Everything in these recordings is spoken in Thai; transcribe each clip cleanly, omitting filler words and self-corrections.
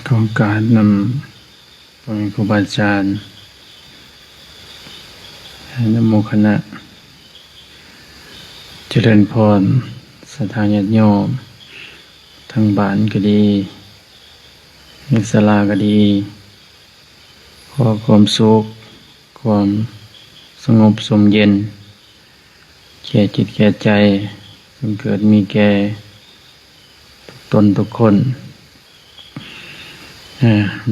โครงการนำพ่อแม่ครูบาอาจารย์นโมคณะเจริญพรศรัทธาญาติโยมทางบ้านก็ดีในศาลาก็ดีขอความสุขความสงบสุขเย็นแก่จิตแก่ใจจงเกิดมีแก่ทุกตนทุกคน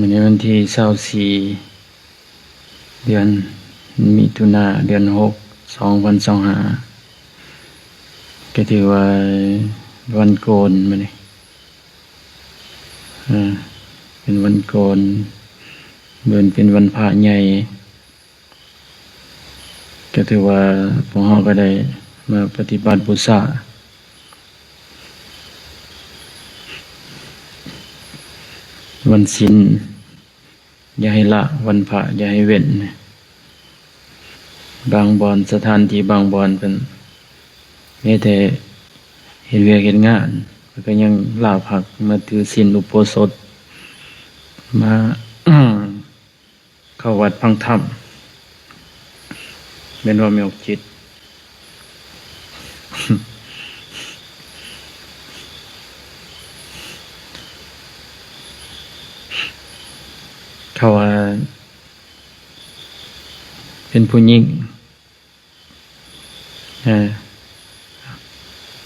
ในวันที่24เดือนมิถุนาเดือน6 2025ก็ถือว่าวันโกนมาเนี่ยเป็นวันโกนเป็นวันพระใหญ่ก็ถือว่าพวกเราก็ได้มาปฏิบัติบูชาวันศีลอย่าให้ละวันพระอย่าให้เว้นบางบ่อนสถานที่บางบ่อนเป็นแม้แต่เห็นเวียกเห็นงานก็ยังลาพักมาถือศีลอุโบสถมา เข้าวัดพังธรรมเป็นว่ามีอกจิต เขาว่าเป็นผู้หญิง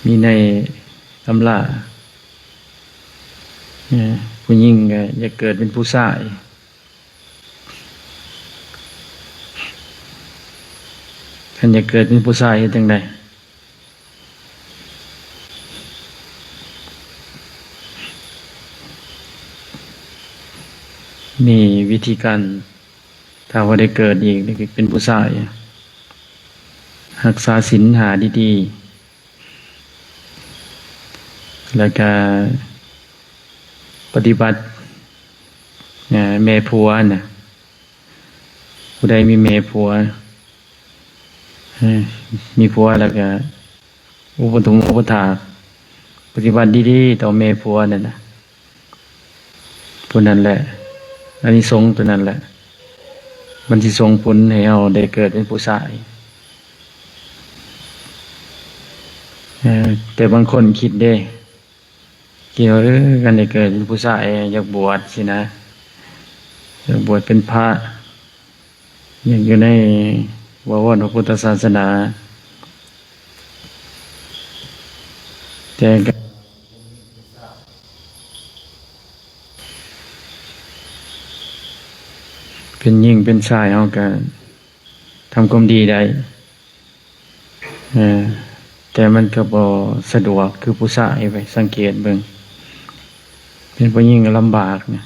มีในตำราผู้หญิงก็อย่าเกิดเป็นผู้ชายท่านอย่าเกิดเป็นผู้ชายเฮ็ดจังไดมีวิธีการถ้าว่าได้เกิดอีกเป็นผู้ชายรักษาศีลหาดีๆแล้วก็ปฏิบัติแม่ผัวน่ะผู้ใดมีแม่ผัวมีผัวแล้วก็อุปถัมภ์อุปถากปฏิบัติดีๆต่อแม่ผัวนั่นนะผู้นั้นแหละอานิสงส์ตัวนั้นแหละมันสิส่งผลให้เราได้เกิดเป็นผู้ชายแต่บางคนคิดว่ากันได้เกิดเป็นผู้ชายอยากบวชสินะอยากบวชเป็นพระอยากอยู่ในวรพระพุทธศาสนาแต่เป็นหญิงเป็นชายเขาก็ทำความดีได้แต่มันก็บ่สะดวกคือผู้ชายไปสังเกตเบิ่งเป็นผู้หญิงก็ลำบากเนี่ย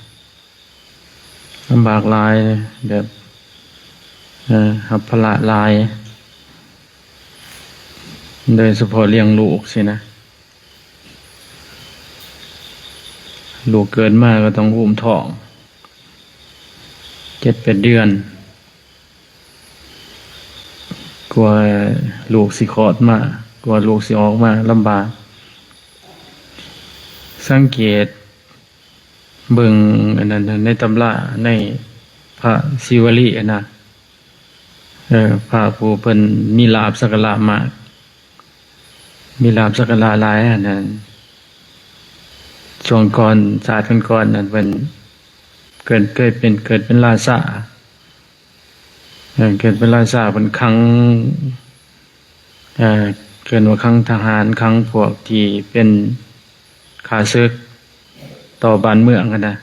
ลำบากหลายแบบหับภาระหลายโดยเฉพาะเลี้ยงลูกสินะลูกเกิดมาก็ต้องอุ้มท้อง7-8 เดือนกลัวลูกสิคลอดมากลัวลูกสิออกมาลำบากสังเกตเบิ่งอันนั้นในตำราในพระศิวลีนะพระผู้เพิ่นมีลาภสักการะมากมีลาภสักการะหลายอันนั้นช่วงก่อนศาสตร์ก่อนนั้นเพิ่นเกิดเป็นราชาเกิดเป็นราชาเป็นครั้งเกิดว่าครั้งทหารครั้งพวกที่เป็นข้าศึกต่อบ้านเมืองกันนะ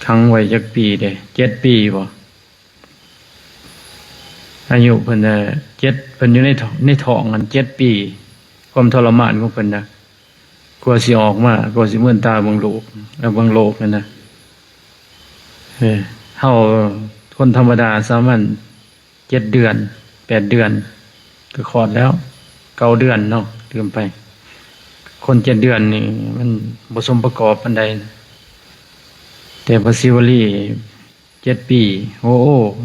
ครั้งไว้จักปีเด้7 ปีบ่อายุเพิ่น7เพิ่นอยู่ในท้องกัน7 ปีความทรมานของเพิ่นนะกลัวสิออกมากลัวสิเหมือนตาเบิ่งโลกแล้วเบิ่งโลกนั่นนะเฮาคนธรรมดาสามัญ7 เดือน 8 เดือนก็คลอดแล้ว9 เดือนเนาะลืมไปคน7 เดือนนี่มันบ่สมประกอบปานใดแต่พระศิวลี7 ปีโอ้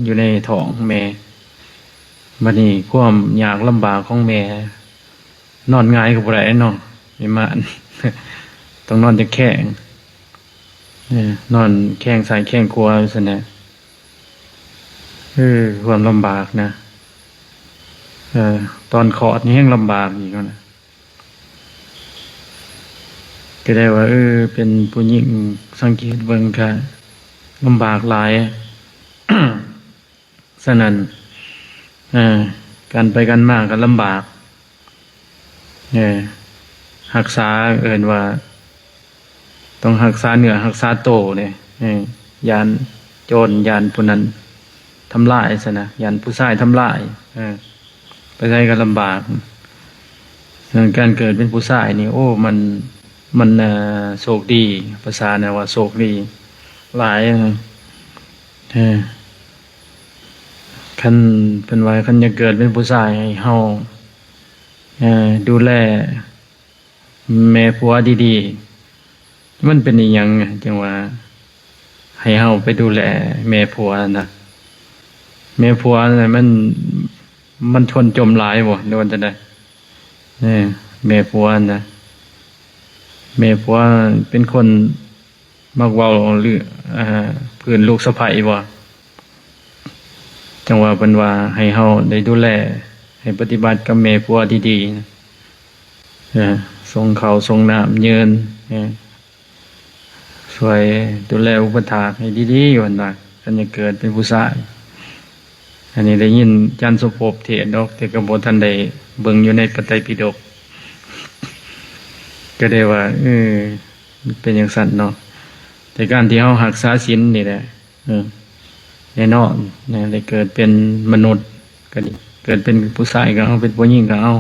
อยู่ในท้องแม่บัดนี้ความยากลำบากของแม่นอนง่ายก็บ่ได้เนาะไอ้มาน ต้องนอนจะแข้งนอนแข้งซ้ายแข้งขวาซะนะความลำบากนะตอนคลอดนี่แห้งลำบากอีกนะก็ได้ว่าเป็นผู้หญิงสังเกตเบิ่งค่ะลำบากหลาย ฉะนั้นการไปกันมากก็ลำบากรักษาเอิ้นว่าต้องรักษาเนื้อรักษาโตเนี่ยยานโจรยานผู้นั้นทำลายซะนะยานผู้ชายทำลายไปใช้ก็ลำบากการเกิดเป็นผู้ชายนี่โอ้มันโชคดีภาษาเนี่ยว่าโชคดีหลายคันเป็นไว้คันจะเกิดเป็นผู้ชายให้เฮาดูแลแม่ผัวดีๆมันเป็นอีหยังจังว่าให้เฮาไปดูแลแม่ผัวนะแม่ผัวน่ะมันทนจมหลายบ่โดนจะได้แม่ผัวนะแม่ผัวเป็นคนมักเว้าหรือเพื่อนลูกสะใภ้บ่จังว่าเพิ่นว่าให้เฮาได้ดูแลให้ปฏิบัติกับแม่ผัวดีๆส่งข้าวส่งน้ำยืนช่วยดูแลอุปถากให้ดีๆว่าน่ะคันจะเกิดเป็นผู้ชายอันนี้ได้ยินอาจารย์สมภพเทศน์ดอกแต่ก็บ่ทันได้เบิ่งอยู่ในพระไตรปิฎกก็ได้ว่าเป็นอย่างสั้นเนาะแต่การที่เฮารักษาศีลนี่แหละแน่นอนได้เกิดเป็นมนุษย์ก็ดีเกิดเป็นผู้ชายก็เอาเป็นผู้หญิงก็เอา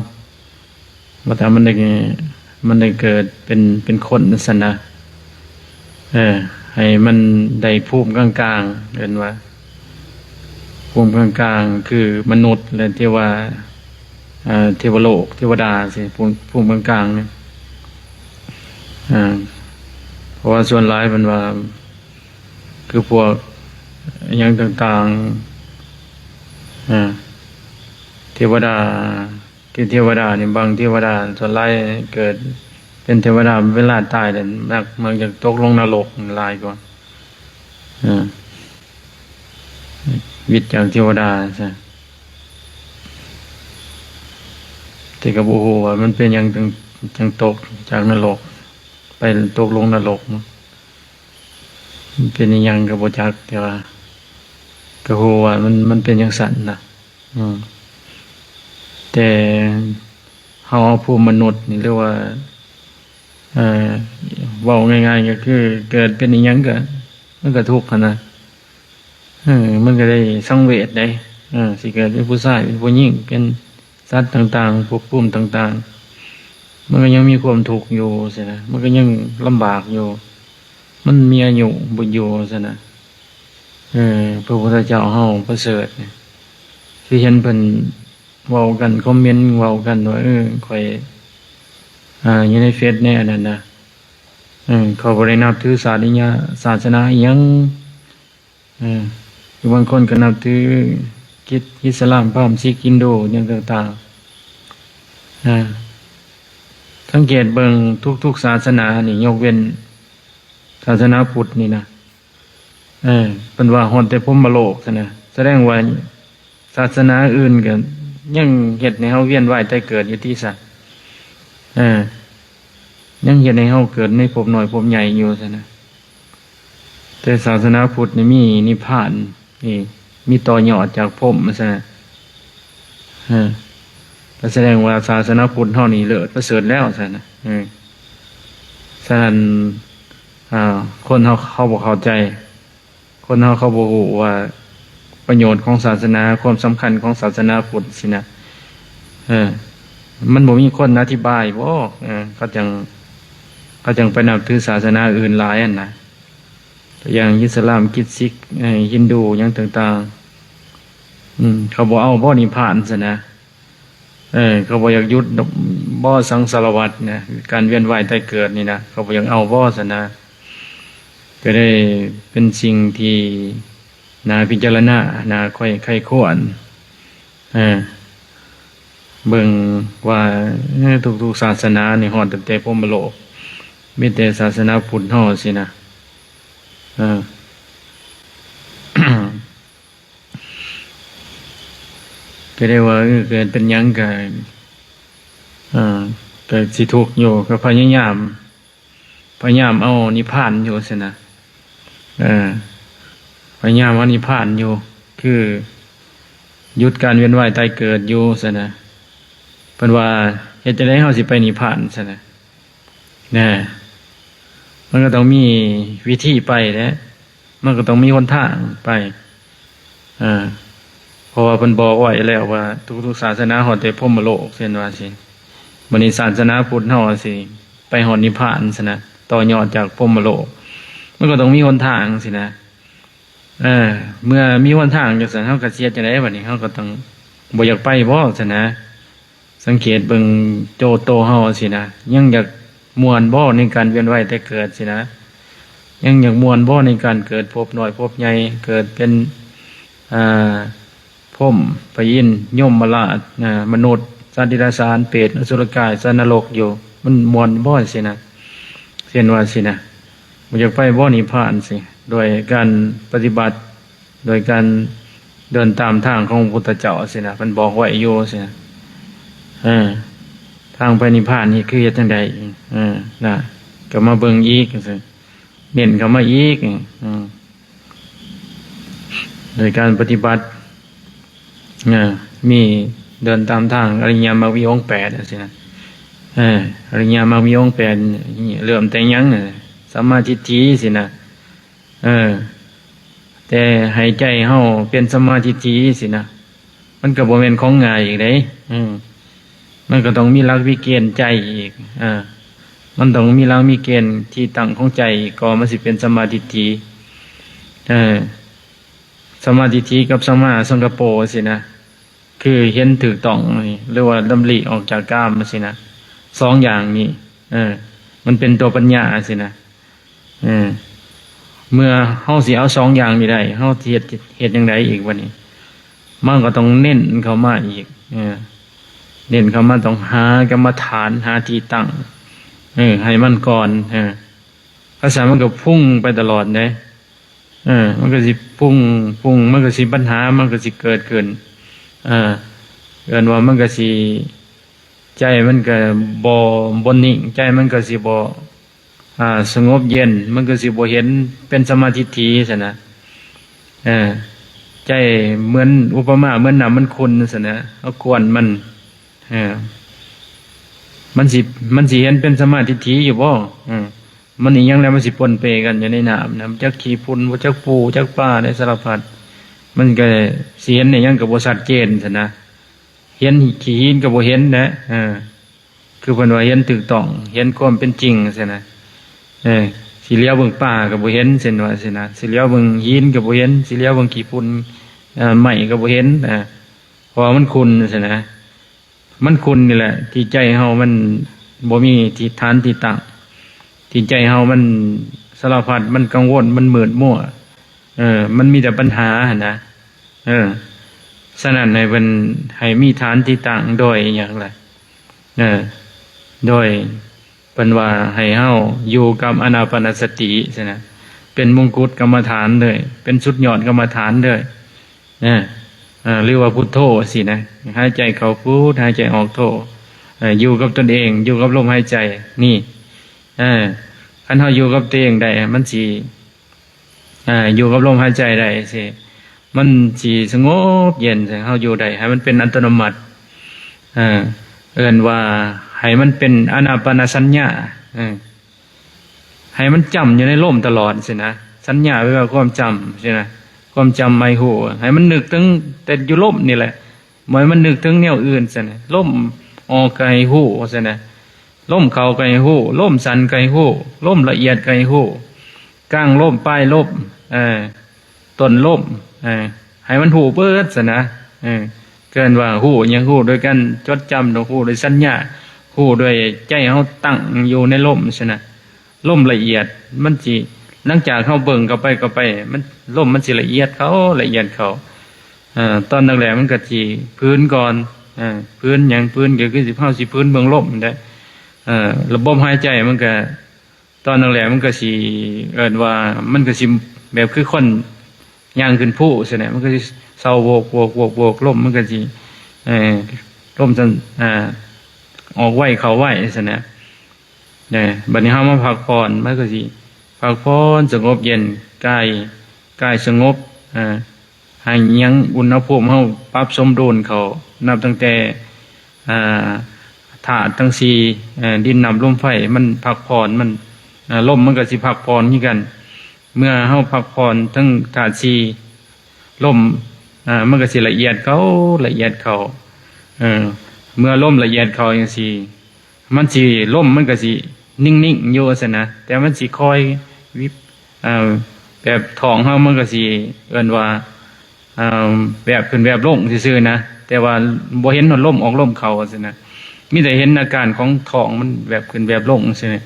ว่าแต่มันได้เกิดเป็นคนซั่นนะให้มันได้ภูมิกลางๆเรียนว่าภูมิกลางๆคือมนุษย์และเทวาเทวโลกเทวดาสิภูมิกลางๆเนี่ยเพราะว่าส่วนหลายมันว่าคือพวกอย่างต่างๆเทวดาคือเทวดานี่บางเทวดาส่วนหลายเกิดเป็นเทวดาเวลาตายแล้วมันจะตกลงนรกหลายกว่าวิตจากเทวดาใช่แต่ก็บ่ฮู้ว่ามันเป็นหยังจังตกจากนรกไปตกลงนรกมันเป็นหยังก็บ่จักแต่ว่าก็ฮู้ว่ามันเป็นจังซั่นน่ะแต่เฮาผู้มนุษย์นี่เรียกว่าเว้าง่ายๆก็คือเกิดเป็นอีหยังก็มันก็ทุกข์หั่นน่ะมันก็ได้สังเวชได้สิเกิดเป็นผู้ชายเป็นผู้หญิงเป็นสัตว์ต่างๆภพภูมิต่างๆมันก็ยังมีความทุกข์อยู่ใช่ไหมมันก็ยังลำบากอยู่มันมีอายุบ่อยู่ใช่ไหมพระพุทธเจ้าเฮาประเสริฐที่เห็นเพิ่นเว้ากันคอมเมนต์เว้ากันว่าข่อยอยู่ในเฟซแน่นั่นนะเขาบ่ได้นับถือศาสนาอิหยังบางคนก็นับถืออิสลามพราหมณ์ซิกอินโดอย่างต่างๆสังเกตเบิ่งทุกๆศาสนานี่ยกเว้นศาสนาพุทธนี่นะเป็นว่าฮอดแต่พรหมโลกซะนะแสดงว่าศาสนาอื่นก็ยังเฮ็ดให้เฮาเวียนว่ายตายเกิดอยู่ที่ซะยังเฮ็ดให้เฮาเกิดในภพน้อยภพใหญ่อยู่ซะนะแต่ศาสนาพุทธนี่มีนิพพานนี่มีต่อยอดจากพรหมซะนะก็แสดงว่าศาสนาพุทธเฮานี่เลิศประเสริฐแล้วซะนะฉะนั้นคนเขาบ่เข้าใจคนเขาบ่รู้ว่าประโยชน์ของศาสนาความสำคัญของศาสนาพุทธสินะมันบ่มีคนอธิบายบ่เขาจังไปนับถือศาสนาอื่นหลายอันนะอย่างอิสลามคริสต์ซิกฮินดูอย่างต่างๆเขาบ่เอาบ่นิพพานซะนะเขาบ่อยากหยุดบ่สังสารวัฏนะการเวียนว่ายตายเกิดนี่นะเขาบ่อยากเอาบ่ซะนะก็ได้เป็นสิ่งที่น่าพิจารณาน่าค่อยไข้ควรเบิ่งว่าทุกๆศาสนานี่ฮอดตั้งแต่พรหมโลก มีแต่ศาสนาพุทธเฮาสินะเออ ก็ได้ว่าเกิดเป็นหยังก็ก็สิทุกข์อยู่ก็พยายามเอานิพพานอยู่สินะพยายามเอานิพพานอยู่คือหยุดการเวียนว่ายตายเกิดอยู่สินะเพิ่นว่าเฮ็ดจังได๋เฮาสิไปนิพพานสินะมันก็ต้องมีวิธีไปนะมันก็ต้องมีหนทางไปเพราะว่าเพิ่นบอกไว้แล้วว่าทุกๆศาสนาฮอดแต่พรหมโลกเช่นว่าสิบัดนี้ศาสนาพุทธเฮาสิไปฮอดนิพพานสินะต่อยอดจากพรหมโลกมันก็ต้องมีหนทางสินะเมื่อมีหนทางจังซั่นเฮาก็เสียจังได๋บัดนี้เฮาก็ต้องบ่อยากไปบ่สินะสังเกตเบิ่งโจโตเฮาสินะยังอยากม่วนบ่ในการเวียนว่ายแต่เกิดสินะยังอยากม่วนบ่ในการเกิดพบน้อยพบใหญ่เกิดเป็นพรหมพระอินทร์ยมราชมนุษย์สัตว์เดรัจฉานเปรตอสุรกายสัตว์นรกอยู่มันม่วนบ่สินะเช่นว่าสินะบ่อยากไปบ่นิพพานสิโดยการปฏิบัติโดยการเดินตามทางของพระพุทธเจ้าสินะเพิ่นบอกไว้อยู่สินะทางไปนิพพานนี่คือเฮ็ดจังได๋น่ะก็มาเบิ่งอีกจังซี่เน้นเข้ามาอีกโดยการปฏิบัติมีเดินตามทางอริยมรรคมีองค์8จังซี่นะอริยมรรคมีองค์8เริ่มแต่หยังสัมมาทิฏฐิสินะแต่ให้ใจเฮาเป็นสัมมาทิฏฐิสินะมันก็บ่แม่นของง่ายอีกเด้มันก็ต้องมีหลักวิเกณฑ์ใจอีกมันต้องมีหลักมีเกณฑ์ที่ตั้งของใจก็มันสิเป็นสัมมาทิฏฐิสัมมาทิฏฐิกับสัมมาสังกัปโปสินะคือเห็นถูกต้องหรือว่าดำริออกจากกามสินะสองอย่างนี้มันเป็นตัวปัญญาสินะเมื่อเฮาสิเอาสองอย่างนี้ได้เฮาสิเฮ็ดจังได๋อีกวันนี้มันก็ต้องเน้นเข้ามาอีกเน้นเข้ามาต้องหากรรมฐานหาที่ตั้งให้มันก่อนภาษามันก็พุ่งไปตลอดเด้มันก็สิพุ่งมันก็สิปัญหามันก็สิเกิดขึ้นเกินว่ามันก็สิใจมันก็บ่นิ่งใจมันก็สิบ่สงบเย็นมันก็สิบ่เห็นเป็นสมาธิทีซั่นนะใจเหมือนอุปมาเหมือนน้ำมันขุ่นซั่นนะเอากวนมันสิเห็นเป็นสมาธิทีอยู่บ่มันอีหยังแล้วมันสิปนเปกันอยู่ในน้ำนะจักขี้ฝุ่นบ่จักปูจักปลาได้สารพัดมันก็สิเห็นอีหยังก็บ่ชัดเจนซั่นนะเห็นขี้หินก็บ่เห็นนะคือเพิ่นว่าเห็นถูกต้องเห็นความเป็นจริงซั่นนะสิเลี้ยวเบิ่งป่าก็บ่เห็นซั่นว่าซั่นนะสิเลี้ยวเบิ่งหินก็บ่เห็นสิเลี้ยวเบิ่งขี้ฝุ่นไม้ก็บ่เห็นเพราะมันขุ่นซั่นนะมันขุ่นนี่แหละที่ใจเฮามันบ่มีที่ฐานที่ตั้งที่ใจเฮามันสารพัดมันกังวลมันมืดมัวมันมีแต่ปัญหาหั่นนะฉะนั้นให้เพิ่นให้มีฐานที่ตั้งโดยหยังล่ะโดยเพิ่นว่าให้เฮาอยู่กับอานาปานสติใช่นะเป็นมงกุฎกรรมฐานเลยเป็นสุดยอดกรรมฐานเลยเรียกว่าพุทโธสินะหายใจเข้าพุทหายใจออกโธอยู่กับตนเองอยู่กับลมหายใจนี่คันเฮาอยู่กับตัวเองได้มันสิอยู่กับลมหายใจได้สิมันสิสงบเย็นสิเฮาอยู่ได้ให้มันเป็นอัตโนมัติเอิ้นว่าให้มันเป็นอานาปานสัญญาให้มันจำอยู่ในลมตลอดสินะสัญญาแปลว่าความจำสินะความจำไม่หูให้มันนึกถึงแต่อยู่ลมนี่แหละบ่ให้มันนึกถึงแนวอื่นสินะลมออกไกลหูสินะลมเข้าไกลหูลมสั่นไกลหูลมละเอียดไกลหูกลางลมปลายลมต้นลมให้มันหูเบิดสินะเกินว่าหูยังหูโดยการจดจำโดยหูโดยสัญญาหูโดยใจเฮาตั้งอยู่ในลมสินะลมละเอียดมันสิหลังจากเฮาเบิ่งเข้าไปมันลมมันสิละเอียดเขาตอนแรกๆมันก็สิพื้นก่อนพื้นหยังพื้นก็คือสิเฮาสิพื้นเบิ่งลมได้ระบบหายใจมันก็ ตอนแรกมันก็สิเอิ้นว่ามันก็สิแบบคือคนย่างขึ้นภูซั่นน่ะมันก็สิเซาโวกลมมันก็สิลมซั่นออกไว้เข้าไว้ซั่นน่ะบัดนี้เฮามาพักผ่อนมันก็สิพักผ่อนสงบเย็นกายสงบให้ยังอุณหภูมิเฮาปรับสมดุลเขานับตั้งแต่ธาตุทั้ง4ดินน้ำลมไฟมันพักผ่อนมันลมมันก็สิพักผ่อนคือกัน เมื่อเฮาพักผ่อนทั้งธาตุ4ลมมันก็สิละเอียดเข้าเมื่อลมละเอียดเข้าจังซี่มันสิลมมันก็สินิ่งๆอยู่ซั่นนะแต่มันสิคอยวิบแบบท้องเฮามันก็สิเอิ้นว่าแบบขึ้นแบบลงซื่อๆนะแต่ว่าบ่เห็นลมออกลมเข้าซั่นนะมีแต่เห็นอาการของท้องมันแบบขึ้นแบบลงซื่อนะ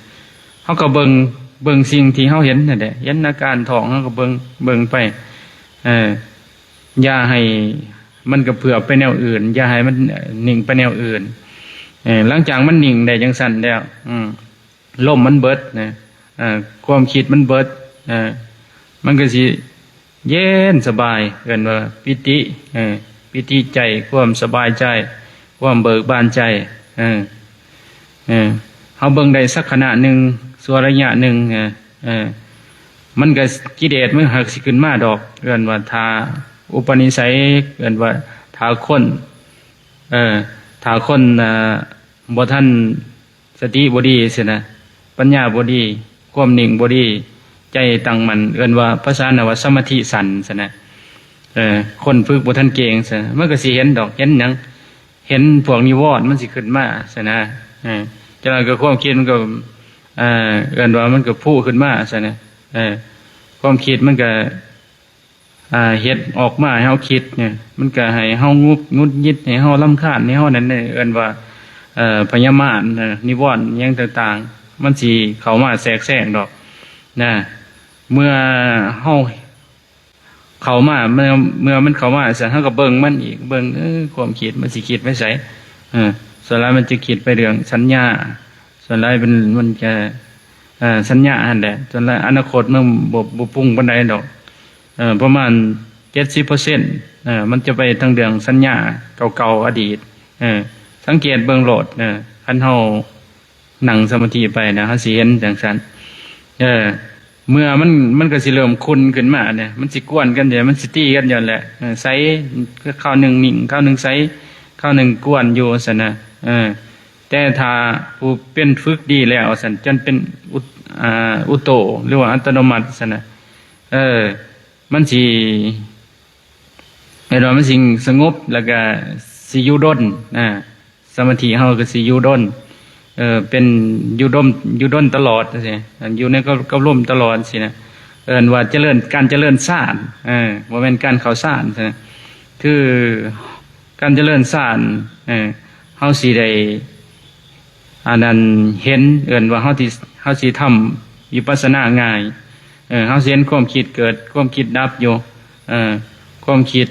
เฮาก็เบิ่งสิ่งที่เฮาเห็นนั่นแหละเห็นอาการท้องเฮาก็เบิ่งไปอย่าให้มันกระเพื่อมไปแนวอื่นอย่าให้มันนิ่งไปแนวอื่นหลังจากมันนิ่งได้จังซั่นแล้วลมมันเบิดนะความคิดมันเบิดมันก็สิเย็นสบายเอิ้นว่าปิติใจความสบายใจความเบิกบานใจเฮาเบิ่งได้สักขณะหนึ่งสัวระยะหนึ่งมันก็กิเลสมันหักสิขึ้นมาดอกเอิ้นว่าทาอุปนิสัยเอิ้นว่าทาคนบ่ทันสติบ่ดีซินะปัญญาบ่ดีความนิ่งบ่ดีใจตั้งมั่นเอิ้นว่าภาษาน่ะว่าสมาธิสั้นซินะคนฝึกบ่ทันเก่งซิมันก็สิเห็นดอกเห็นหยังเห็นพวกนิวรณ์มันสิขึ้นมาซินะจังนั้นก็ความคิดมันก็เอิ้นว่ามันก็พุ่งขึ้นมาซินะความคิดมันก็เฮ็ดออกมาให้เฮาคิดเนี่ยมันก็ให้เฮางุดยิดให้เฮารำคาญให้เฮานั่นเอิ้นว่าพยามารนิวรณ์หยังต่างๆมันสิเข้ามาแทรกแซงดอกนะเมื่อเฮาเข้ามาเมื่อมันเข้ามาซะเฮาก็เบิ่งมันอีกเบิ่งความคิดมันสิคิดไปไสส่วนหลายมันจะคิดไปเรื่องสัญญาส่วนหลายมันจะสัญญาหั่นแหละส่วนหลายอนาคตมันบ่ปรุงปานใดดอกประมาณ 70% มันจะไปทางเรื่องสัญญาเก่าๆอดีตสังเกตเบิ่งโลดคันเฮานั่งสมาธิไปนะเฮาสิเห็นจังซั่นเมื่อมันก็สิเริ่มคุ้นขึ้นมาเนี่ยมันสิกวนกันเดี๋ยวมันสิตีกันอยู่แหละไสคราวหนึงนิ่งคราวหนึงไสคราวหนึงกวนอยู่ซั่นนะแต่ถ้าผู้เป็นฝึกดีแล้วซั่นจนเป็นอุโตหรือว่าอัตโนมัติซั่นนะมันสิมันสิสงบแล้วก็สิอยู่ดนสมาธิเฮาก็สิอยู่ดนเป็นอยู่ดนตลอดจังซี่อยู่ในก็ร่มตลอดสินะเอิ้นว่าการเจริญฌานบ่แม่นการเข้าฌานนะคือการเจริญฌานเฮาสิได้อันนั้นเห็นเอิ้นว่าเฮาสิทำวิปัสสนาง่ายเฮาสิเห็นความคิดเกิดความคิดดับอยู่ความคิด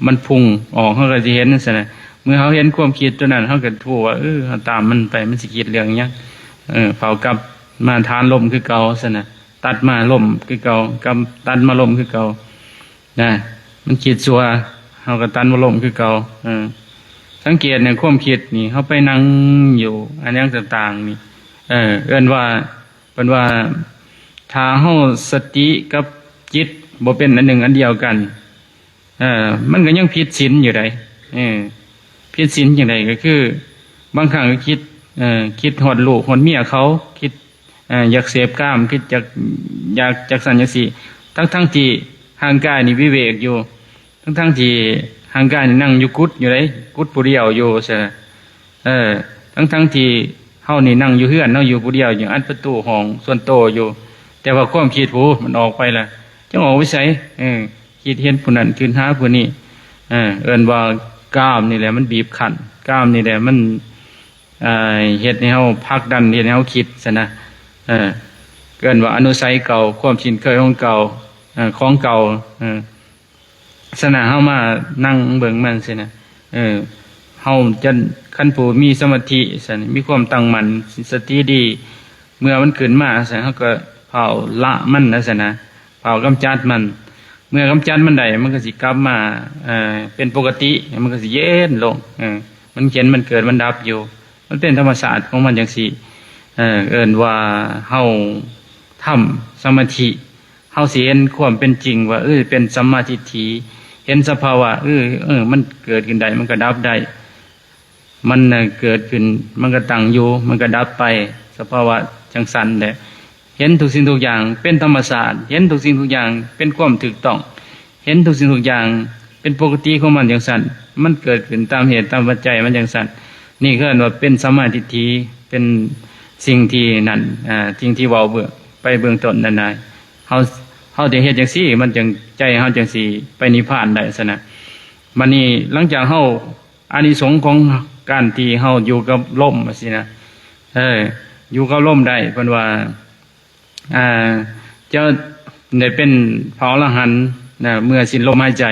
มันพุ่งออกเฮาก็สิเห็นซั่นน่ะเมื่อเฮาเห็นความคิดตัวนั้นเฮาก็รู้ว่าเฮาตามมันไปมันสิคิดเรื่องหยังเฝ้ากลับมาทานลมคือเก่าซั่นน่ะตัดมาลมคือเก่ากำตัดมาลมคือเก่านะมันคิดชั่วเฮาก็ตัดมาลมคือเก่าสังเกตเนี่ยความคิดนี่เฮาไปนั่งอยู่อันหยังต่างๆนี่เอิ้นว่าเพิ่นว่าถ้าเฮาสติกับจิตบ่เป็นอันหนึ่งอันเดียวกันมันก็ยังผิดศีลอยู่ได้ผิดศีลจังไดก็คือบางครั้งก็คิดฮอดลูกฮอดเมียเขาคิดอยากเสพกามคิดอยากจักสันจังซี่ทั้งที่ห่างกายนี่วิเวกอยู่ทั้งที่ห่างกายนี่นั่งอยู่กุฏอยู่ได้กุฏผู้เดียวอยู่ซะทั้งที่เฮานี่นั่งอยู่เฮือนเฮาอยู่ผู้เดียวอยู่อันประตูห้องส่วนโตอยู่แต่ว่าความคิดผู้มันออกไปละจังออกไปไสคิดเห็นผู้นั้นคืนหาผู้นี้เอิ้นว่ากามนี่แหละมันบีบคั้นกามนี่แหละมันเฮ็ดให้เฮาผลักดันเฮ็ดให้เฮาคิดซะนะเอิ้นว่าอนุสัยเก่าความชินเคยของเก่าของเก่าสนะเฮามานั่งเบิ่งมันซินะเฮาจะคันผู้มีสมาธิซั่นมีความตั้งมั่นสติดี เมื่อมันขึ้นมาซะเฮาก็เผาละมันนะซะนะเผากำจัดมัน เมื่อกำจัดมันได้มันก็สิกลับมาเป็นปกติมันก็สิเย็นลงมันเห็นมันเกิดมันดับอยู่มันเป็นธรรมชาติของมันจังซี่เอิ้นว่าเฮาทำสมาธิเฮาสิเห็นความเป็นจริงว่าเป็นสัมมาทิฏฐิเห็นสภาวะมันเกิดขึ้นได้มันก็ดับได้มันเกิดขึ้นมันก็ตั้งอยู่มันก็ดับไปสภาวะจังสันแหละเห็นทุกสิ่งทุกอย่างเป็นธรรมชาติเห็นทุกสิ่งทุกอย่างเป็นความถูกต้องเห็นทุกสิ่งทุกอย่างเป็นปกติของมันจังสันมันเกิดขึ้นตามเหตุตามปัจจัยมันจังสันนี่คือว่าเป็นสัมมาทิฏฐิเป็นสิ่งที่นั่นสิ่งที่เว้าเบื้องไปเบื้องต้นนั่นน่ะเฮาได้เฮ็ดจังซี่มันจังใจเฮาจังสิไปนิพพานได้ซะนะบัดนี้หลังจากเฮาอานิสงส์ของการที่เฮาอยู่กับลมว่าซี่นะอยู่กับลมได้เพิ่นว่าจะได้เป็นพระอรหันต์นะเมื่อสิ้นลมหายใจ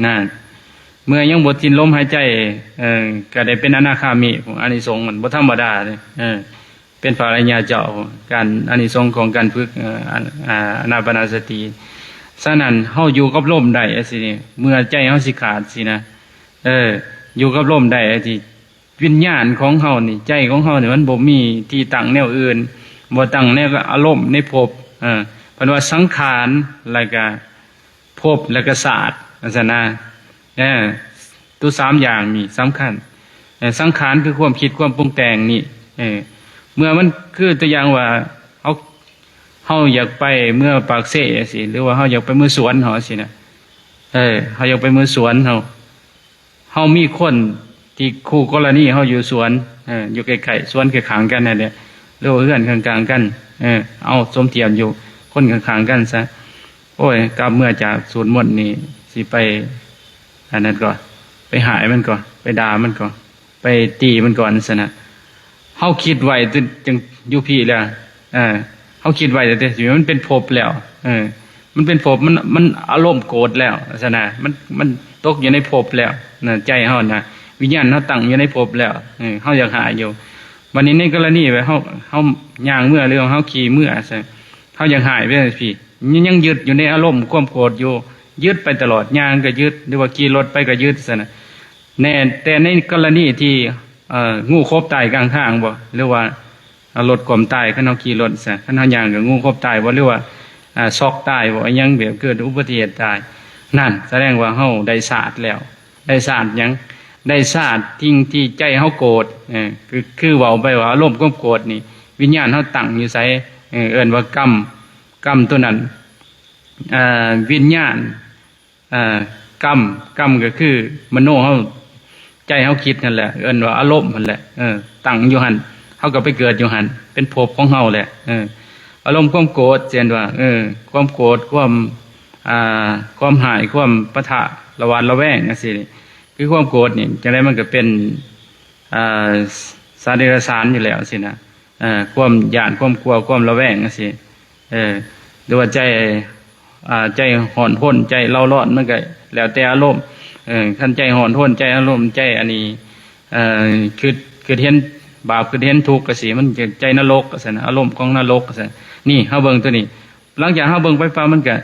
นะเมื่อยังบ่สิ้นลมหายใจก็ได้เป็นอนาคามีของอานิสงส์มันบ่ธรรมดาเลยเป็นพระอริยเจ้าการอานิสงส์ของการฝึกอานาปานสติฉะนั้นเฮาอยู่กับลมได้สินี่เมื่อใจเฮาสิขาดสินะอยู่กับลมได้สิวิญญาณของเฮานี่ใจของเฮานี่มันบ่มีที่ตั้งแนวอื่นบ่ตั้งแนวอารมณ์ในภพเพิ่นว่าสังขารแล้วก็ภพแล้วก็ศาสตร์นั่นซะนะตัว3อย่างนี่สำคัญสังขารคือความคิดความปรุงแต่งนี่เมื่อมันคือตัวอย่างว่าเฮาอยากไปเมื่อปากเสสิหรือว่าเฮาอยากไปเมื่อสวนเฮาสินะเฮาอยากไปเมื่อสวนเฮามีคนที่คู่กรณีเฮาอยู่สวนอยู่ใกล้ๆสวนใกล้ข้างกันนั่นแหละหรือว่าเฮือนข้างๆกันเอาสมเทียมอยู่คนข้างๆกันซะโอ้ยกลับเมื่อจากสวนมนต์นี่สิไปอันนั้นก่อนไปหายมันก่อนไปด่ามันก่อนไปตีมันก่อนซะนะเฮาคิดไว้จึงอยู่พี่แล้วเฮาคิดไว้แต่สิมันเป็นภพแล้วมันเป็นภพมันอารมณ์โกรธแล้วซะนะมันตกอยู่ในภพแล้วนะใจเฮานะวิญญาณเฮาตั้งอยู่ในภพแล้วเฮาอยากหายอยู่วันนี้ในกรณีแบบเฮาย่างเมื่อหรือเฮาขี่เมื่อซะเฮาอยากหายไปพี่ยังยึดอยู่ในอารมณ์ความโกรธอยู่ยึดไปตลอดย่างก็ยึดหรือว่าขี่รถไปก็ยึดซะนะแต่ในกรณีที่งูคบตายกลางทางบ่หรือว่ารถกลมตายคันเฮาขี่รถซะคันเฮาย่างก็งูคบตายบ่หรือว่าช็อกตายบ่ยังแบบเกิดอุบัติเหตุตายนั่นแสดงว่าเฮาได้ศาสตร์แล้วได้ศาสตร์หยังได้ศาสตร์ที่ใจเฮาโกรธคือเว้าไปว่าอารมณ์ความโกรธนี่วิญญาณเฮาตั้งอยู่ไสเอิ้นว่ากรรมตัวนั้นวิญญาณกรรมก็คือมโนเฮาใจเฮาคิดนั่นแหละเอิ้นว่าอารมณ์นั่นแหละตั้งอยู่หั่นเฮาก็ไปเกิดอยู่หั่นเป็นภพของเฮาแหละอารมณ์ความโกรธเช่นว่าความโกรธความหายความปะทะระหวาดระแวงจังซี่คือความโกรธนี่จังได๋มันก็เป็นสาเดรสารอยู่แล้วสินะความย้านความกลัวความระแวงจังซี่หรือว่าใจห่อนห้นใจเล่าร้อนมันก็แล้วแต่อารมณ์คันใจห่อนห้นใจอารมณ์ใจอันนี้คือเห็นบาปคือเห็นทุกข์ก็สิมันใจนรกก็ซั่นอารมณ์ของนรกก็ซั่นนี่เฮาเบิ่งตัวนี้หลังจากเฮาเบิ่งไปฟ้ามันก็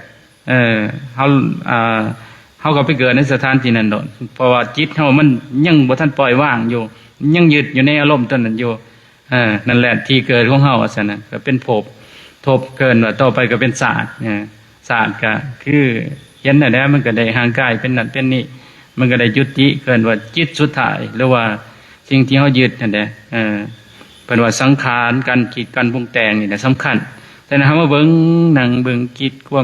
เฮาก็ไปเกิดในสถานที่นั้นโดนเพราะว่าจิตเฮามันยังบ่ทันปล่อยวางอยู่ยังยึดอยู่ในอารมณ์ตัวนั้นอยู่นั่นแหละที่เกิดของเฮาว่าซั่นน่ะก็เป็นภพทบเกินว่าต่อไปก็เป็นศาสตร์ศาสตร์ก็คือเห็นนั่นแหละมันก็ได้ห่างกายเป็นนั่นเป็นนี่มันก็ได้ยุติเกินว่าจิตสุดท้ายหรือว่าสิ่งที่เฮายึดนั่นแหละเพิ่นว่าสังขารการคิดการปรุงแต่งนี่แหละสำคัญแต่นะเฮามาเบิ่งหนังเบิ่งคิดควา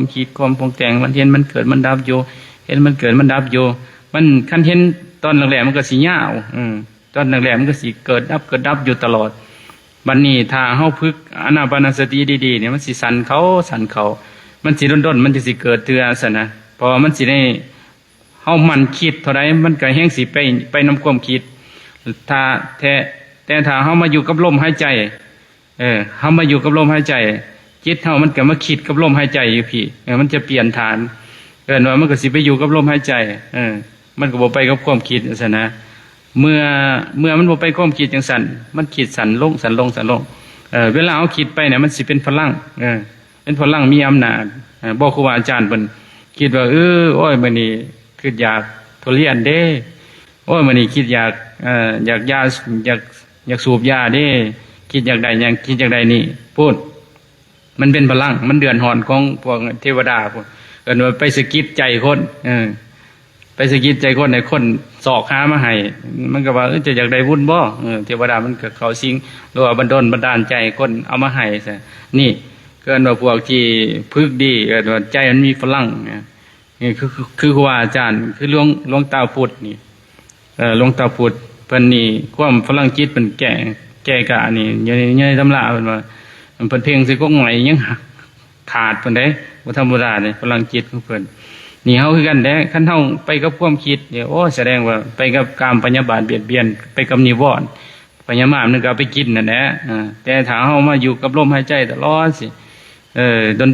มปรุงแต่งมันเห็นมันเกิดมันดับอยู่เห็นมันเกิดมันดับอยู่มันคันเห็นตอนแรกๆมันก็สิยาวตอนแรกๆมันก็สิเกิดดับอยู่ตลอดบัดนี้ถ้าเฮาฝึกอานาปานสติดีๆเนี่ยมันสิสั่นเขามันสิด้นๆมันจะสิเกิดเทื่อซั่นนะเพราะมันสิได้เฮามันคิดเท่าใดมันก็แฮงสิไปนำความคิดแต่ถ้าเฮามาอยู่กับลมหายใจเฮามาอยู่กับลมหายใจจิตเฮามันก็มาคิดกับลมหายใจอยู่พี่มันจะเปลี่ยนฐานเกินว่ามันก็สิไปอยู่กับลมหายใจมันก็บ่ไปกับความคิดซั่นนะเมื่อมันบ่ไปความคิดจังซั่นมันคิดสั่นลง เวลาเอาคิดไปเนี่ยมันสิเป็นพลังเป็นพลังมีอำนาจบอกครูบาอาจารย์เพิ่นคิดว่าโอ้ยมื้อนี้คิดอยากทุเรียนเด้โอ้ยมื้อนี้คิดอยากอยากยาอยากสูบยาเด้คิดอยากได้หยังคิดอยากได้นี่พูดมันเป็นพลังมันเดือนหอนของพวกเทวดาพวกว่าไปสะกิดใจคนไปสะกิดใจคนในคนสอกหามาให้มันก็ว่าจะอยากได้บุญบ่เทวดามันก็เขาสิงหรือว่าบันดาลใจคนเอามาให้ซะนี่เกินว่าพวกที่พึกดีเกินว่าใจมันมีพลังนี่คือครูบาอาจารย์คือหลวงตาพุทธนี่หลวงตาพุทธเพิ่นนี่ความพลังจิตเป็นแก่กะนี่อยู่ในตำราเพิ่นว่ามันเป็นเพลงสิกงไหนยังขาดเพิ่นได้บ่ธรรมดาเนี่ยพลังจิตของเพิ่นนี่เฮาคือกันแท้คันเฮาไปกับความคิดเนี่ยโอ้แสดงว่าไปกับกามปัญญาบาตเบียดเบียนไปกับนิวรณ์ปัญญามามนึกเอาไปกินนั่นแหละแต่ถ้าเฮามาอยู่กับลมหายใจตลอดสิ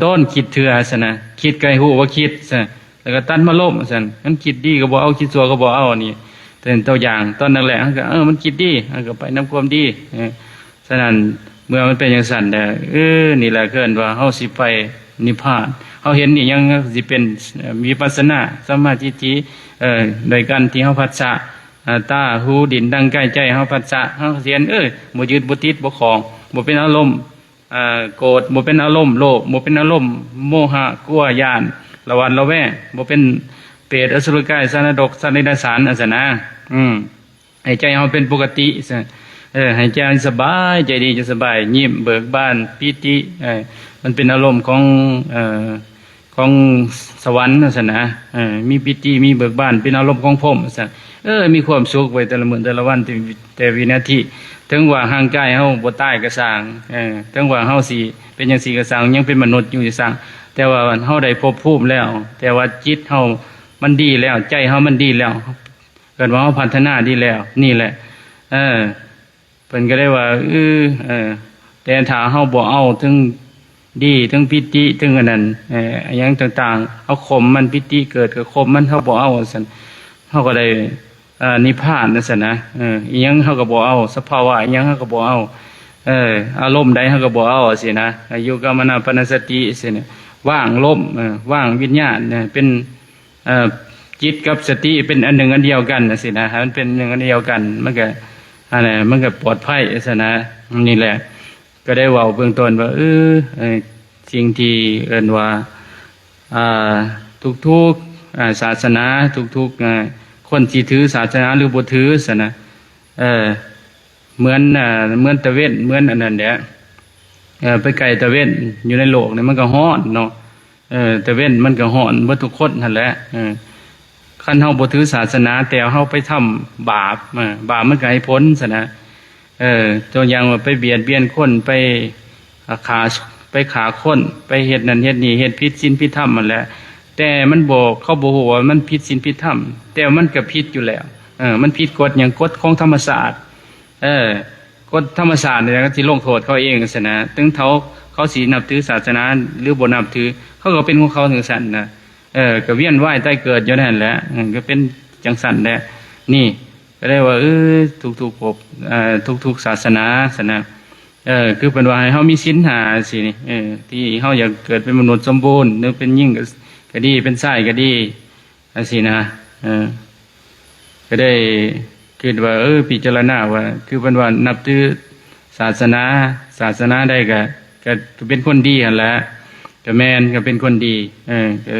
โดนคิดเถื่อซะนะคิดไกลฮู้ว่าคิดซะแล้วก็ตัดมาลมซั่นมันคิดดีก็บ่เอาคิดชั่วก็บ่เอานี่เป็นตัวอย่างตอนนั้นแหละก็มันคิดดีก็ไปนำความดีฉะนั้นเมื่อมันเป็นอย่างสั่นแต่นี่แหละเกินว่าเฮาสิไปนิพพานเฮาเห็นนี่ยังสิเป็นมีปัสสนาสัมมาทิฏฐิโดยการที่เฮาผัสสะตาหูดินดังใกล้ใจเฮาผัสสะเฮาเสียนบ่ยึดบ่ติดบ่ครองบ่เป็นอารมณ์โกรธบ่เป็นอารมณ์โลภบ่เป็นอารมณ์โมหะกลัวญาณระหวัดระแวงบ่เป็นเปรตอสุรกายสันดกสันนิดาสารอันซะนะให้ใจเฮาเป็นปกติซะให้ใจสบายใจดีจะสบายยิ้มเบิกบานปิติมันเป็นอารมณ์ของสวรรค์นั่นสินะมีปิติมีเบิกบานเป็นอารมณ์ของพรหมซะมีความสุขไว้แต่ละมื้อแต่ละวันแต่วินาทีถึงว่าห่างกายเฮาบ่ตายก็สร้างถึงว่าเฮาสิเป็นจังซี่ก็สร้างยังเป็นมนุษย์อยู่สร้างแต่ว่าเฮาได้ภพภูมิแล้วแต่ว่าจิตเฮามันดีแล้วใจเฮามันดีแล้วเกิดว่าเฮาพัฒนาดีแล้วนี่แหละเพิ่นก็ได้ว่าแต่ถ้าเฮาบ่เอาถึงดีถึงปิติถึงอันนั้นอย่างต่างๆเอาข่มมันปิติเกิดกับข่มมันเฮาบ่เอาซั่นเฮาก็ได้นิพพานนั่นซั่นนะอีหยังเฮาก็บ่เอาสภาวะอีหยังเฮาก็บ่เอาอารมณ์ใดเฮาก็บ่เอาสินะอยู่กับมนปนสติสิเนี่ยว่างลมว่างวิญญาณเป็นจิตกับสติเป็นอันหนึ่งอันเดียวกันสินะมันเป็นหนึ่งอันเดียวกันมันก็มันก็ปลอดภัยซะนะนี่แหละก็ได้เว้าเบื้องต้นว่าสิ่งที่เอิ้นว่าทุกศาสนาทุกคนที่ถือศาสนาหรือบ่ถือซะนะเหมือนตะเวนเหมือนอันนั้นแหละไปไกลตะเวนอยู่ในโลกนี่มันก็ร้อนเนาะตะเวนมันก็ร้อนบ่ทุกคนนั่นแหละคันเฮาบ่ถือศาสนาแต่เฮาไปทำบาปมันก็ให้ผลซะนะตัวอย่างว่าไปเบียดเบียนคนไปฆ่าคนไปเฮ็ดนั่นเฮ็ดนี่เฮ็ดผิดศีลผิดธรรมนั่นแหละแต่มันบอกเขาบ่ฮู้ว่ามันผิดศีลผิดธรรมแต่มันก็ผิดอยู่แล้วมันผิดกฎหยังกฎของธรรมศาสตร์กฎธรรมศาสตร์เนี่ยก็สิลงโทษเขาเองซะนะถึงเขาสินับถือศาสนาหรือบ่นับถือเขาก็เป็นของเขาถึงสั่นนะก็เวียนว่ายตายเกิดอยู่นั่นแหละก็เป็นจังสั่นแหละนี่ก็ได้ว่าทุกๆภพทุกศาสนาซะนะคือเป็นว่าให้เฮามีศีล5สินี่ที่เฮาอยากเกิดเป็นมนุษย์สมบูรณ์หรือเป็นหญิงก็ดีเป็นชายก็ดีจังซี่นะก็ได้คิดว่าพิจารณาว่าคือเป็นว่านับถือศาสนาใดก็เป็นคนดีหั่นแหละก็แม่นก็เป็นคนดีก็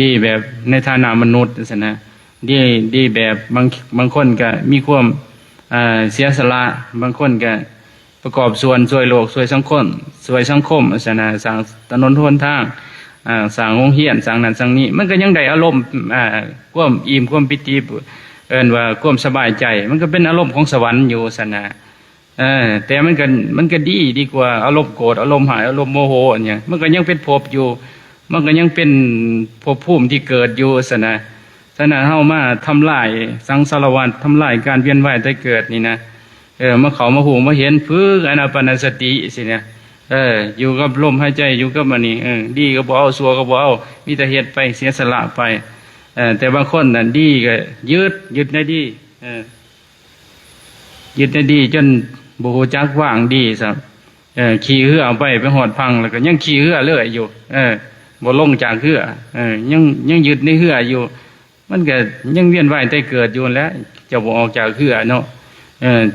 ดีแบบในฐานะมนุษย์ซะนะดีแบบบางคนก็มีความเสียสละบางคนก็ประกอบส่วนช่วยโลกช่วยสังคมซะนะสร้างถนนหนทางสร้างโรงเรียนสร้างนั้นสร้างนี้มันก็ยังได้อารมณ์ความอิ่มความปิติเอิ้นว่าความสบายใจมันก็เป็นอารมณ์ของสวรรค์อยู่ซะนะแต่มันก็ดีกว่าอารมณ์โกรธอารมณ์หายอารมณ์โมโหเนี่ยมันก็ยังเป็นภพอยู่มันก็ยังเป็นภพภูมิที่เกิดอยู่ซะนะฉะนั้นเฮามาทำลายสังสารวัฏทำลายการเวียนว่ายตายเกิดนี่นะมาเขามาหูมาเห็นฝึกอนาปานสติสิเนี่ยอยู่กับลมหายใจอยู่กับมันนี่ดีก็บ่เอาชั่วก็บ่เอามีแต่เฮ็ดไปเสียสละไปแต่บางคนน่ะดีก็ยึดในดียึดในดีจนบ่ฮู้จักว่างดีซะ ขี่เหือไปหอดพังแล้วก็ยังขี่เหือเรื่อยอยู่บ่ลงจากเหือยังยึดในเหืออยู่มันก็ยังเวียนว่ายแต่เกิดอยู่แล้วจะบ่ออกจากเหือเนาะ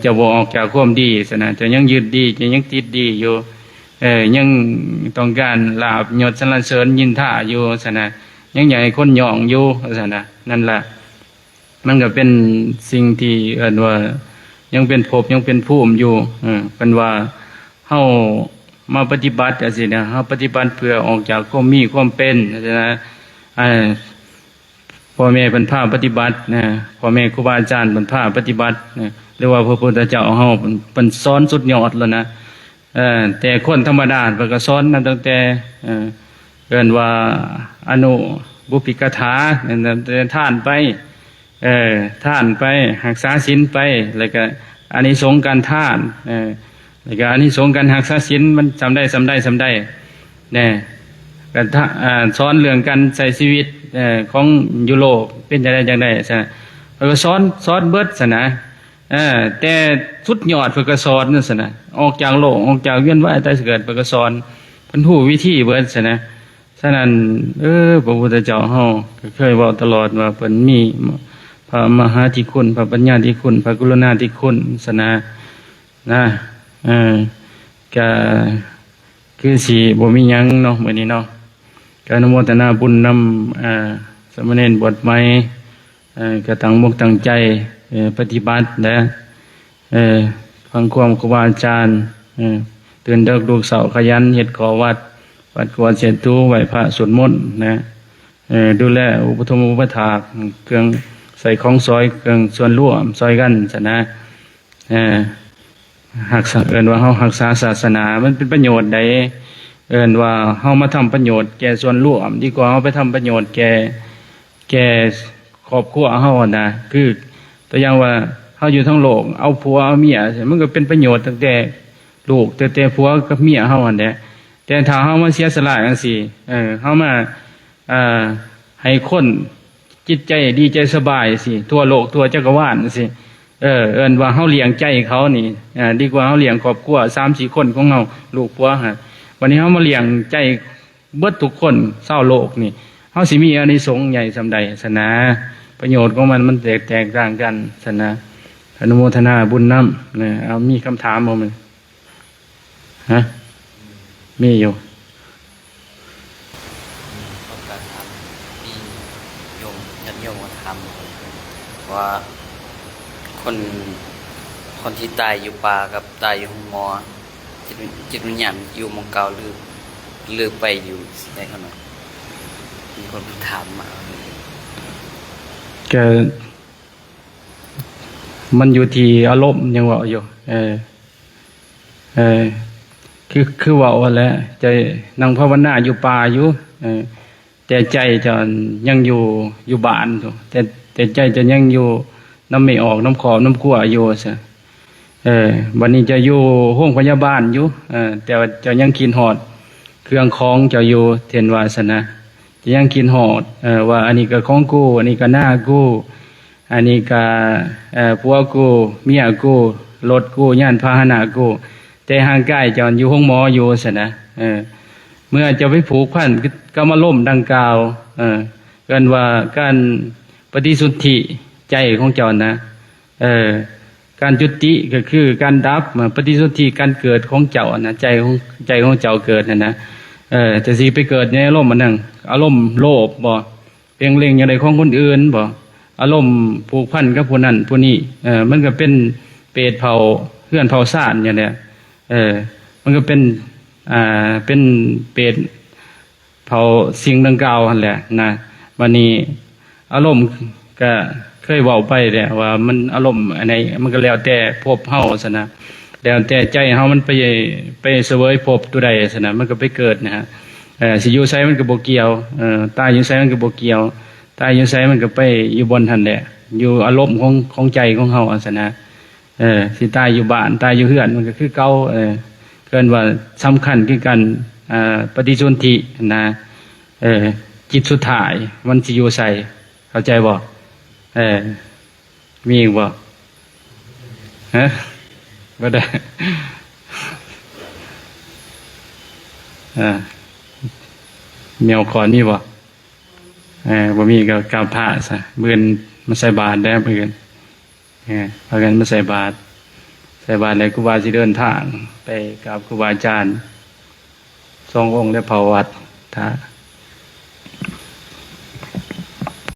จะบ่ออกจากความดีซะนะจะยังยึดดีจะยังติดดีอยู่ยังต้องการลาบยศสรรเสริญยินท่าอยู่ซะนะยังอยากให้คนย่องอยู่ซะนะนั่นแหละมันก็เป็นสิ่งที่ว่ายังเป็นภพยังเป็นภูมิอยู่เป็นว่าเฮามาปฏิบัติจังซี่นะเฮาปฏิบัติเพื่อออกจากความมีความเป็นนะพ่อแม่เพิ่นพาปฏิบัตินะพ่อแม่ครูบาอาจารย์เพิ่นพาปฏิบัตินะหรือว่าพระพุทธเจ้าเฮาเพิ่นสอนสุดยอดแล้วนะแต่คนธรรมดาเพิ่นก็สอนมาตั้งแต่เอิ้นว่าอนุบุพพิกถาท่านไปท่านไปรักษาศีลไปแล้วก็อานิสงส์การท่านแล้วก็อานิสงส์การรักษาศีลมันทำได้เนี่ยกันสอนเรื่องการใช้ชีวิตของยุโรปเป็นจังได๋ซะแล้วก็สอนเบิดซะนะแต่สุดยอดเพิ่นก็สอนนั่นซะนะออกจากโลกออกจากเวียนว่ายตายเกิดเพิ่นก็สอนเพิ่นรู้วิธีเบิดซะนะฉะนั้นพระพุทธเจ้าเฮาก็เคยเว้าตลอดว่าเพิ่นมีพระมหาธิคุณพระปัญญาธิคุณพระกรุณาธิคุณซะนะก็คือสิบ่มีหยังเนาะมื้อนี้เนาะก็อนุโมทนาบุญนำสามเณรบวชใหม่ก็ตั้งมุกตั้งใจปฏิบัตินะฟังความครูบาอาจารย์ตื่นเด็กลูกเสาขยันเฮ็ดขอวัดกวาดเช็ดถูไหว้พระสวดมนต์นะดูแลอุปถัมภ์อุปถากเครื่องใส่ของซอยเครื่องส่วนร่วมซอยกันซะนะหักษาว่าเฮารักษาศาสนามันเป็นประโยชน์ใดว่าเฮามาทำประโยชน์แก่ส่วนรวมดีกว่าเฮาไปทำประโยชน์แก่ครอบครัวเฮานะคือตัวอย่างว่าเฮาอยู่ทั้งโลกเอาผัวเอาเมียมันก็เป็นประโยชน์ตั้งแต่ลูกแต่ผัวกับเมียเฮาอันเด้แต่ถ้าเฮามาเสียสละจังซี่เฮามาให้คนจิตใจดีใจสบายสิทั่วโลกทั่วจักรวาลสิว่าเฮาเลี้ยงใจเขานี่ดีกว่าเฮาเลี้ยงครอบครัว 3-4 คนของเฮาลูกผัวฮะวันนี้เฮามาเลี้ยงใจเบิดทุกคนชาวโลกนี่เฮาสิมีอานิสงส์ใหญ่ส่าใดซะนะประโยชน์ของมันแตกต่างกันซะนะอนุโมทนาบุญนำนะเอามีคำถามบ่มั้ยฮะมีอยู่ต้องการถามมีโยมญาติโยมมาถามว่าคนที่ตายอยู่ป่ากับตายอยู่ห้องหมอจิตวิญญาณอยู่หม้องเก่าหรือไปอยู่ได้ขนาดมีคนถามมามันอยู่ที่อารมณ์ยังว่าอยู่คือว่าว่าแล้วใจนั่งภาวนาอยู่ป่าอยู่แต่ใจจะยังอยู่บ้านอยู่แต่ใจจะยังอยู่น้ำไม่ออกน้ำขอน้ำขั่วอยู่ซะวันนี้จะอยู่ห้องพยาบาลอยู่แต่ว่าจะยังกินหอดเครื่องของจะอยู่เทนวาสนะจะยังกินหอดว่าอันนี้ก็ของกูอันนี้ก็หน้ากูอันนี้ก็ผัวกูเมียกูรถกูย่านพาหนะกูแต่ห่างกายจะอยู่ห้องหมออยู่ซะนะเมื่อจะไปผูกพันก็มาล่มดังกล่าวกันว่าการปฏิสุทธิใจของเจ้านะการจุติก็คือการดับปฏิสุทธิการเกิดของเจ้านะใจของเจ้าเกิดนะจะสิไปเกิดในอารมณ์มันนั่งอารมณ์โลภบ่เพ่งเล็งอย่างใดของคนอื่นบ่อารมณ์ผูกพันกับผู้นั้นผู้นี้มันก็เป็นเปรตเผาเฮือนเผาซ่านอย่างเนี้ยมันก็เป็นเปรตเผาสิ่งดังกล่าวนั่นแหละนะวันนี้อารมณ์ก็เคยเว้าไปแล้วว่ามันอารมณ์อันไหนมันก็แล้วแต่ภพเฮาซะนะแล้วแต่ใจเฮามันไปเสวยภพตัวใดซะนะมันก็ไปเกิดนะฮะสิอยู่ไสมันก็บ่เกี่ยวตายอยู่ไสมันก็บ่เกี่ยวตายอยู่ไสมันก็ไปอยู่บนหั่นแหละอยู่อารมณ์ของใจของเฮาซะนะสิตายอยู่บ้านตายอยู่เฮือนมันก็คือเก่าเกินว่าสำคัญคือกันปฏิสนธินะจิตสุดท้ายมันสิอยู่ไสเข้าใจบ่มีอีกบ่ฮะบ่ได้ แนวก่อนนี่บ่บ่มีก็กราบพระซะมื้ออื่นมาใส่บาตรได้มื้ออื่นพากันมาใส่บาตรแล้วครูบาสิเดินทางไปกราบครูบาอาจารย์2 องค์ได้เผาวัดถ้า